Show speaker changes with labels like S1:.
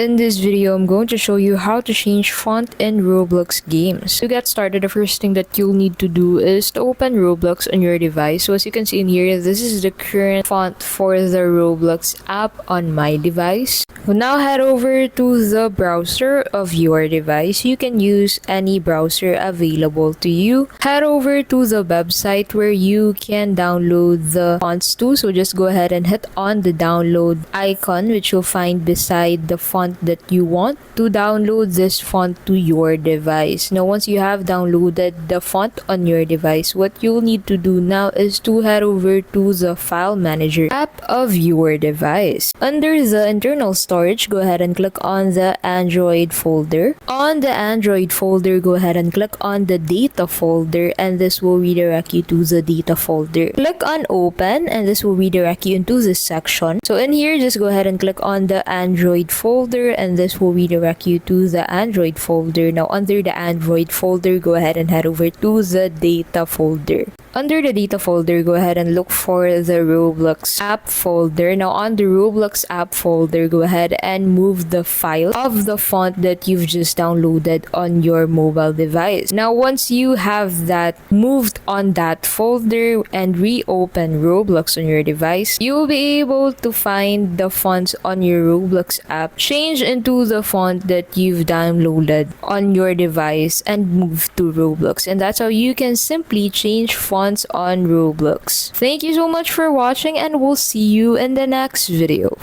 S1: In this video, I'm going to show you how to change font in Roblox Games. To get started, the first thing that you'll need to do is to open Roblox on your device. So as you can see in here, this is the current font for the Roblox app on my device. Now head over to the browser of your device. You can use any browser available to you. Head over to the website where you can download the fonts to. So just go ahead and hit on the download icon, which you'll find beside the font that you want to download this font to your device. Now once you have downloaded the font on your device, what you'll need to do now is to head over to the file manager app of your device. Under the internal storage, go ahead and click on the Android folder. On the Android folder, go ahead and click on the data folder, and this will redirect you to the data folder. Click on open, and this will redirect you into this section. So in here, just go ahead and click on the Android folder, and this will redirect you to the Android folder. Now under the Android folder, go ahead and head over to the data folder. Under the data folder, go ahead and look for the Roblox app folder. Now on the Roblox app folder, go ahead and move the file of the font that you've just downloaded on your mobile device. Now once you have that moved on that folder and reopen Roblox on your device, you'll be able to find the fonts on your Roblox app, change into the font that you've downloaded on your device, and move to Roblox. And that's how you can simply change fonts on Roblox. Thank you so much for watching, and we'll see you in the next video.